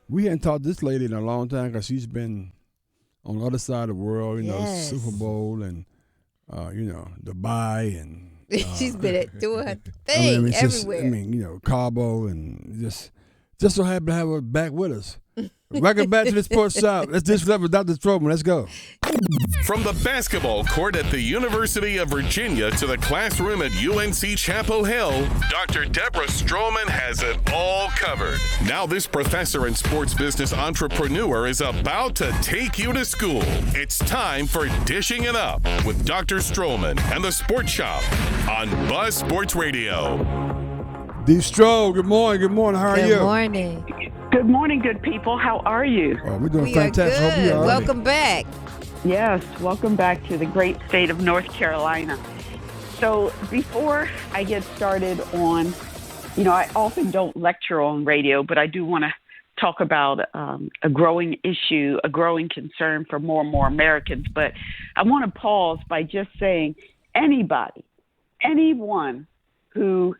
We hadn't talked to this lady in a long time because she's been on the other side of the world, Super Yes. Bowl and, Dubai and, She's been doing her I mean, thing it's just, everywhere. Cabo and just so happy to have her back with us. Welcome back to the Sports Shop. Let's disrupt with Dr. Stroman. Let's go. From the basketball court at the University of Virginia to the classroom at UNC Chapel Hill, Dr. Deborah Stroman has it all covered. Now this professor and sports business entrepreneur is about to take you to school. It's time for Dishing It Up with Dr. Stroman and the Sports Shop on Buzz Sports Radio. D. Stroh, good morning. Good morning. How are you? Good morning. Good morning, good people. How are you? Oh, we're doing We are fantastic. Hope you good. all right. Welcome back. Yes, welcome back to the great state of North Carolina. So before I get started on, I often don't lecture on radio, but I do want to talk about a growing issue, a growing concern for more and more Americans. But I want to pause by just saying anyone who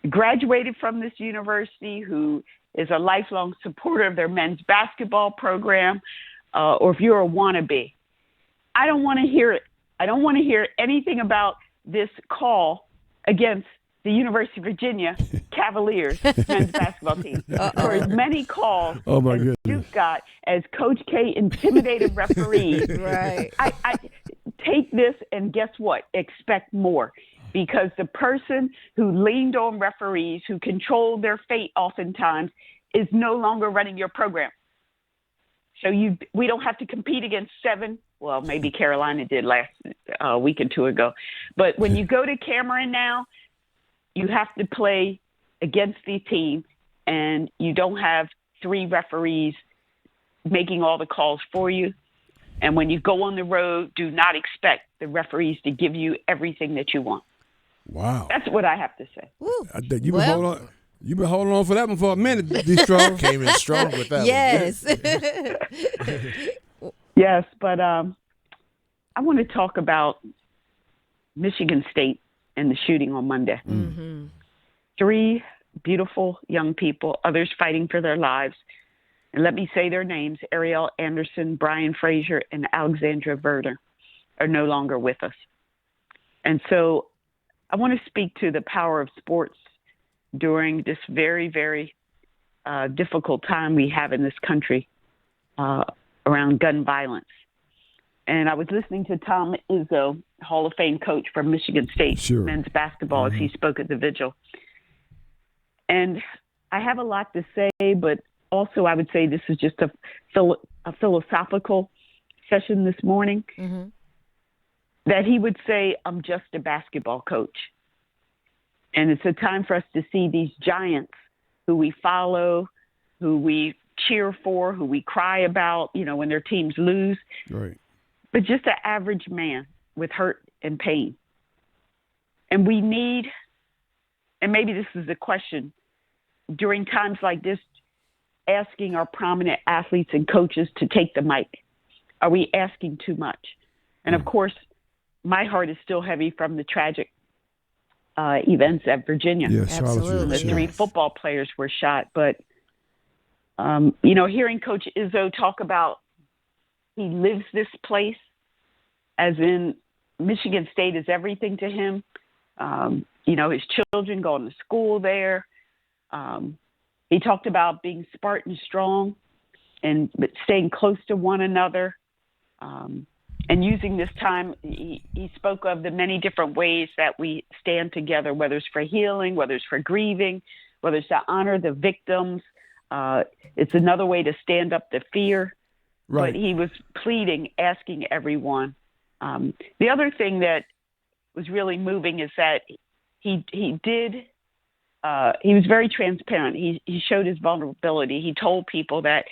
graduated from this university, who is a lifelong supporter of their men's basketball program, or if you're a wannabe, I don't want to hear it. I don't want to hear anything about this call against the University of Virginia Cavaliers men's basketball team. For as many calls Oh, my as goodness. Duke got, as Coach K intimidated referees, Right. I take this and guess what? Expect more. Because the person who leaned on referees, who controlled their fate oftentimes, is no longer running your program. So we don't have to compete against seven. Well, maybe Carolina did last week or two ago. But when you go to Cameron now, you have to play against the team, and you don't have three referees making all the calls for you. And when you go on the road, do not expect the referees to give you everything that you want. Wow. That's what I have to say. Woo. I think you've been holding on for that one for a minute, D. Stroh. Came in strong with that Yes. Yes, but I want to talk about Michigan State and the shooting on Monday. Mm-hmm. 3 beautiful young people, others fighting for their lives. And let me say their names: Ariel Anderson, Brian Frazier, and Alexandra Verder are no longer with us. And so I want to speak to the power of sports during this very, very difficult time we have in this country around gun violence. And I was listening to Tom Izzo, Hall of Fame coach for Michigan State men's basketball, as he spoke at the vigil. And I have a lot to say, but also I would say this is just a philosophical session this morning. Mm-hmm. That he would say, I'm just a basketball coach. And it's a time for us to see these giants who we follow, who we cheer for, who we cry about, when their teams lose. Right. But just an average man with hurt and pain. And we need, and maybe this is a question, during times like this, asking our prominent athletes and coaches to take the mic. Are we asking too much? And of course, my heart is still heavy from the tragic events at Virginia. Yes, Absolutely. The Yes. 3 football players were shot. But, hearing Coach Izzo talk about he lives this place, as in Michigan State is everything to him. His children going to school there. He talked about being Spartan strong and staying close to one another. And using this time, he spoke of the many different ways that we stand together, whether it's for healing, whether it's for grieving, whether it's to honor the victims. It's another way to stand up to fear. Right. But he was pleading, asking everyone. The other thing that was really moving is that he was very transparent. He showed his vulnerability. He told people that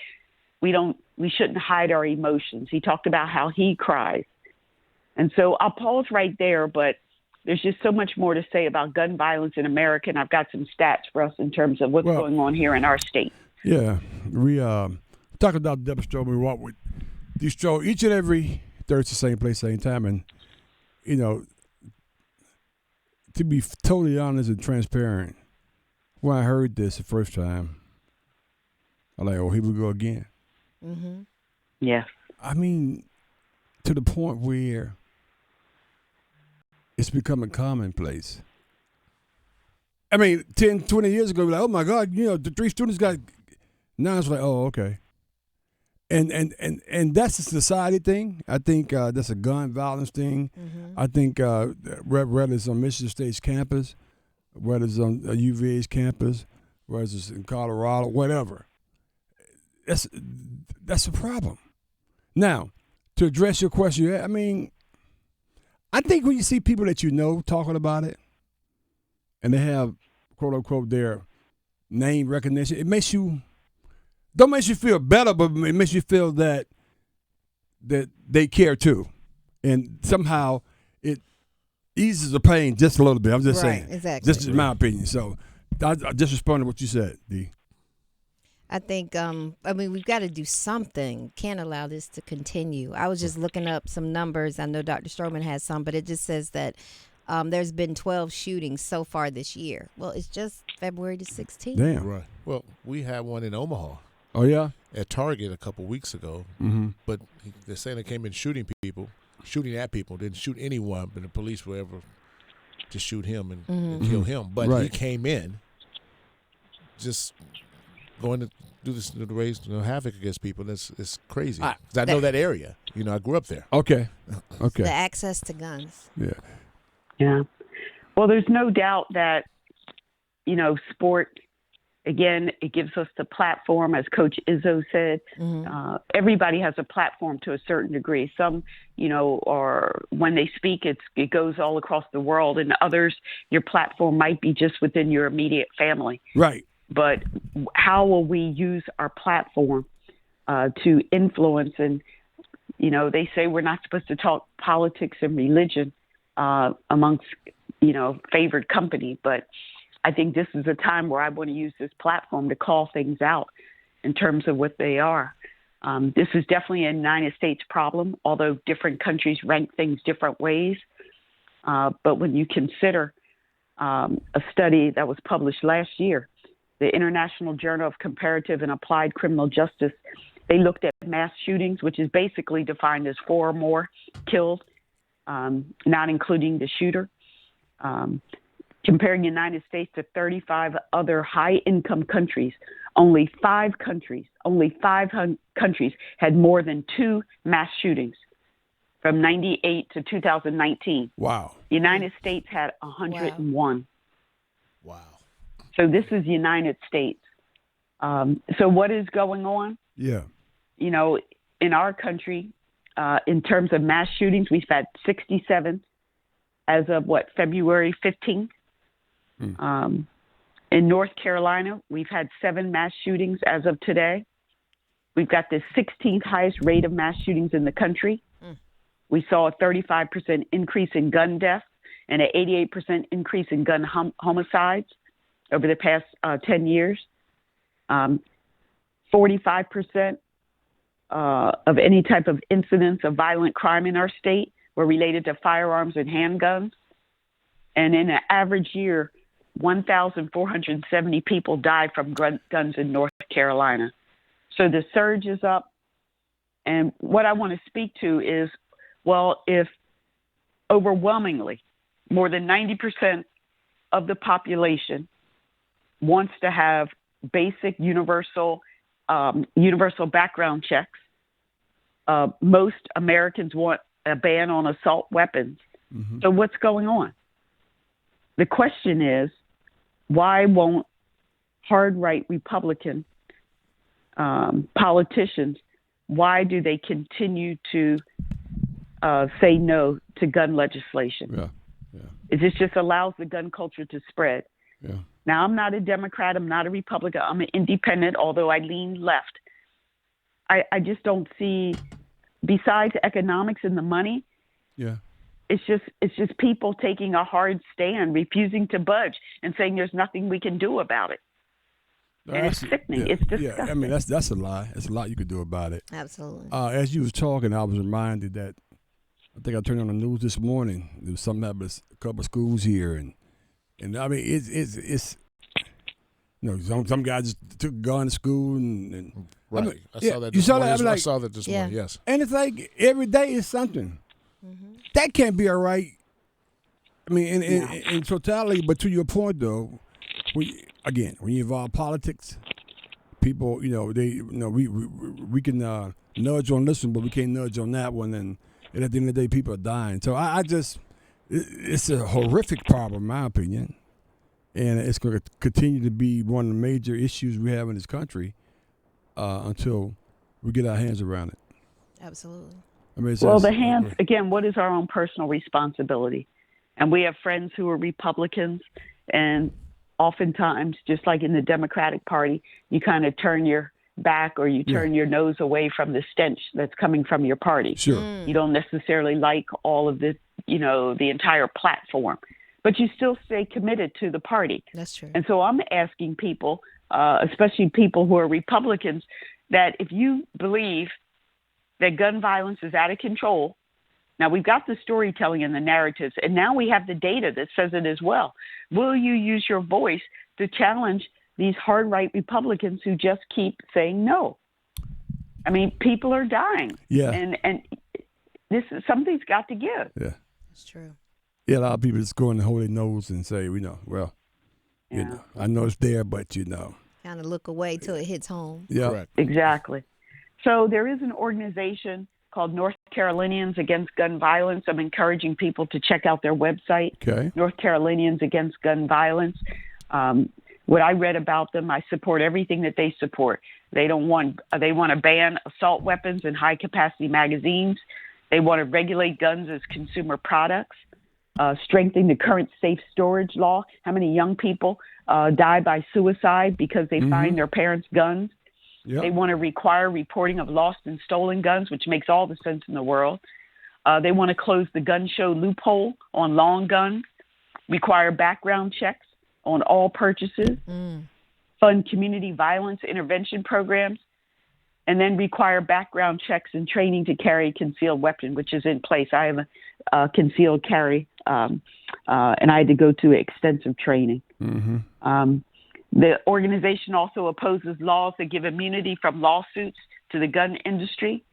we shouldn't hide our emotions. He talked about how he cries. And so I'll pause right there, but there's just so much more to say about gun violence in America, and I've got some stats for us in terms of what's going on here in our state. Yeah. We talked about Deborah Stroh. We walk with D. Stroh each and every Thursday, same place, same time. And, to be totally honest and transparent, when I heard this the first time, I'm like, oh, here we go again. Mm-hmm. Yes. I mean, to the point where it's becoming commonplace. I mean, 10, 20 years ago, we're like, oh my God, the 3 students got. Now it's like, oh, okay. And that's a society thing. I think that's a gun violence thing. Mm-hmm. I think whether it's on Michigan State's campus, whether it's on UVA's campus, whether it's in Colorado, whatever. That's a problem. Now, to address your question, I mean, I think when you see people that you know talking about it, and they have quote unquote their name recognition, it makes you feel better, but it makes you feel that they care too, and somehow it eases the pain just a little bit. I'm just saying, exactly. This is my opinion. So I just responded to what you said, D. I think, we've got to do something. Can't allow this to continue. I was just looking up some numbers. I know Dr. Stroman has some, but it just says that there's been 12 shootings so far this year. Well, it's just February the 16th. Damn. Right. Well, we had one in Omaha Oh, yeah? at Target a couple weeks ago, Mm-hmm. but they're saying they came in shooting at people, didn't shoot anyone, but the police were able to shoot him and kill him. But he Right. came in just going to do this, to raise havoc against people. It's crazy. 'Cause I know that area. I grew up there. Okay. The Okay. access to guns. Yeah. Yeah. Well, there's no doubt that, sport, again, it gives us the platform, as Coach Izzo said. Mm-hmm. Everybody has a platform to a certain degree. Some, or when they speak, it goes all across the world, and others, your platform might be just within your immediate family. Right. But how will we use our platform to influence? And, they say we're not supposed to talk politics and religion amongst, favored company. But I think this is a time where I want to use this platform to call things out in terms of what they are. This is definitely a United States problem, although different countries rank things different ways. But when you consider a study that was published last year, the International Journal of Comparative and Applied Criminal Justice, they looked at mass shootings, which is basically defined as 4 or more killed, not including the shooter. Comparing the United States to 35 other high-income countries, only 5 countries had more than 2 mass shootings from 98 to 2019. Wow. The United States had 101. Wow. So this is the United States. So what is going on? Yeah. In our country, in terms of mass shootings, we've had 67 as of February 15th. In North Carolina, we've had 7 mass shootings as of today. We've got the 16th highest rate of mass shootings in the country. We saw a 35% increase in gun deaths and an 88% increase in gun homicides over the past 10 years. 45% of any type of incidents of violent crime in our state were related to firearms and handguns. And in an average year, 1,470 people died from guns in North Carolina. So the surge is up. And what I want to speak to is, if overwhelmingly more than 90% of the population wants to have basic universal background checks, most Americans want a ban on assault weapons. Mm-hmm. So what's going on? The question is, why won't hard right Republican politicians, why do they continue to say no to gun legislation? Yeah. This just allows the gun culture to spread. Yeah. Now, I'm not a Democrat. I'm not a Republican. I'm an independent, although I lean left. I just don't see, besides economics and the money, Yeah. it's just people taking a hard stand, refusing to budge, and saying there's nothing we can do about it. And it's sickening. Yeah, It's disgusting. Yeah, I mean that's a lie. There's a lot you could do about it. Absolutely. As you was talking, I was reminded that I think I turned on the news this morning. There was something happened at a couple of schools here, and I mean it's some guys just took a gun to school and Right. I mean, I yeah, saw that. you This saw morning. that? I'm I like, saw that this morning. Yes. and it's like every day is something. That can't be all right. I mean, in totality. But to your point, though, when you involve politics, people, we can nudge on this one, but we can't nudge on that one, and at the end of the day, people are dying. So it's a horrific problem, in my opinion, and it's going to continue to be one of the major issues we have in this country until we get our hands around it. Absolutely. I mean, the hands, again, what is our own personal responsibility? And we have friends who are Republicans, and oftentimes, just like in the Democratic Party, you kind of turn your back or you turn your nose away from the stench that's coming from your party. Sure. You don't necessarily like all of the, the entire platform, but you still stay committed to the party. That's true. And so I'm asking people, especially people who are Republicans, that if you believe that gun violence is out of control, now we've got the storytelling and the narratives, and now we have the data that says it as well. Will you use your voice to challenge these hard right Republicans who just keep saying no? I mean, people are dying. Yeah. And something's got to give. Yeah. That's true. Yeah, a lot of people just go in and hold their nose and say, I know it's there, but Kind of look away till it hits home. Yeah. Correct. Exactly. So there is an organization called North Carolinians Against Gun Violence. I'm encouraging people to check out their website, Okay. North Carolinians Against Gun Violence. What I read about them, I support everything that they support. They want to ban assault weapons and high capacity magazines. They want to regulate guns as consumer products, strengthen the current safe storage law. How many young people die by suicide because they find their parents' guns? Yep. They want to require reporting of lost and stolen guns, which makes all the sense in the world. They want to close the gun show loophole on long guns, require background checks on all purchases, fund community violence intervention programs, and then require background checks and training to carry a concealed weapon, which is in place. I have a concealed carry, and I had to go to extensive training. The organization also opposes laws that give immunity from lawsuits to the gun industry.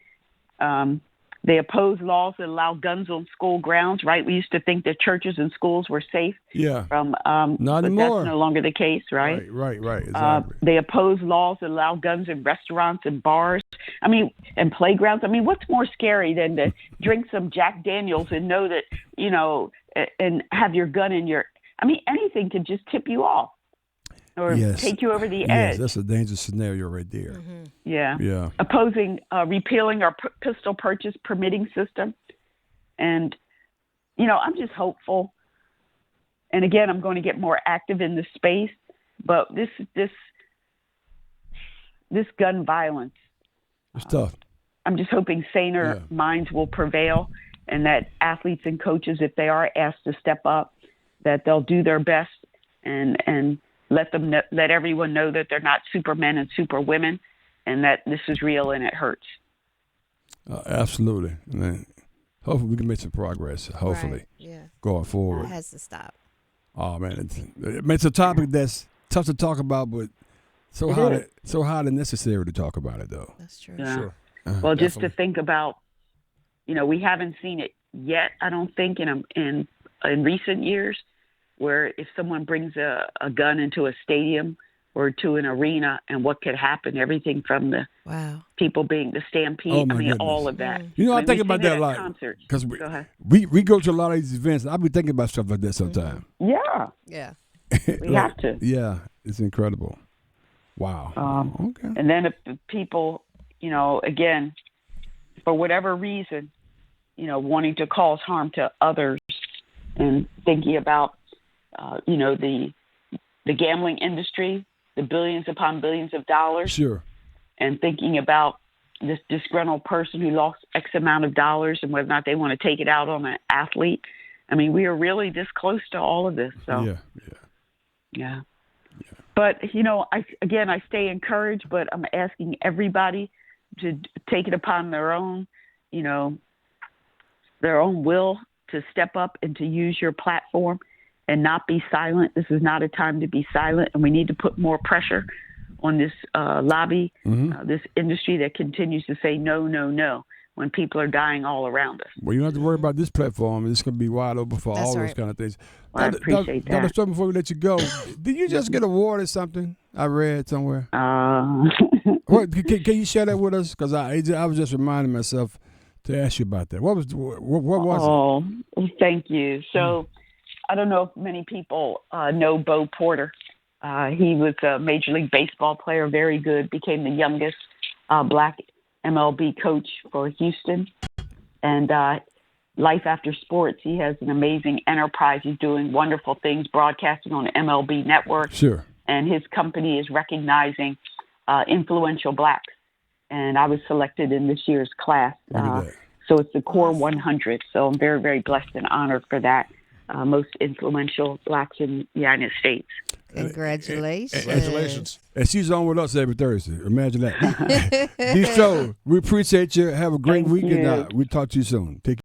They oppose laws that allow guns on school grounds, right? We used to think that churches and schools were safe. Yeah. Not Not but anymore. That's no longer the case, right? Right. Exactly. They oppose laws that allow guns in restaurants and bars. And playgrounds. What's more scary than to drink some Jack Daniels and know that, and have your gun in your, anything could just tip you off or take you over the edge. Yes, that's a dangerous scenario right there. Yeah. Opposing repealing our pistol purchase permitting system. And, I'm just hopeful. And again, I'm going to get more active in this space. But this gun violence, it's tough. I'm just hoping saner minds will prevail and that athletes and coaches, if they are asked to step up, that they'll do their best and let everyone know that they're not supermen and superwomen and that this is real and it hurts. Absolutely. And hopefully we can make some progress, hopefully, going forward. It has to stop. Oh, man. It's a topic that's tough to talk about, but so hard and necessary to talk about it, though. That's true. Yeah. Sure. Well, just to think about, we haven't seen it yet, I don't think, in recent years, where if someone brings a gun into a stadium or to an arena and what could happen, everything from the people being the stampede, Oh, my goodness. all of that. I think about that a lot. Concerts. Because Go ahead. we go to a lot of these events. I be thinking about stuff like that sometimes. Yeah, Yeah. we have to. Yeah, it's incredible. Wow. Okay. And then if the people, again, for whatever reason, wanting to cause harm to others and thinking about, the gambling industry, the billions upon billions of dollars. Sure. And thinking about this disgruntled person who lost X amount of dollars and whether or not they want to take it out on an athlete. We are really this close to all of this. So Yeah. But, I stay encouraged, but I'm asking everybody to take it upon their own will to step up and to use your platform and not be silent. This is not a time to be silent, and we need to put more pressure on this lobby, this industry that continues to say no, no, no when people are dying all around us. Well, you don't have to worry about this platform. It's going to be wide open for That's all right. those kind of things. Well, I appreciate Dr. that. Strowman, before we let you go, did you just get awarded something? I read somewhere. What, can you share that with us? Because I was just reminding myself to ask you about that. What was it? Oh, thank you. So I don't know if many people know Bo Porter. He was a Major League Baseball player, very good, became the youngest black MLB coach for Houston. And Life After Sports, he has an amazing enterprise. He's doing wonderful things, broadcasting on the MLB network. Sure. And his company is recognizing influential blacks. And I was selected in this year's class. So it's the Core 100. So I'm very, very blessed and honored for that. Most influential blacks in the United States. Congratulations. Congratulations. And she's on with us every Thursday. Imagine that. D. Stroh, we appreciate you. Have a great Thank weekend. you. We'll talk to you soon. Take care.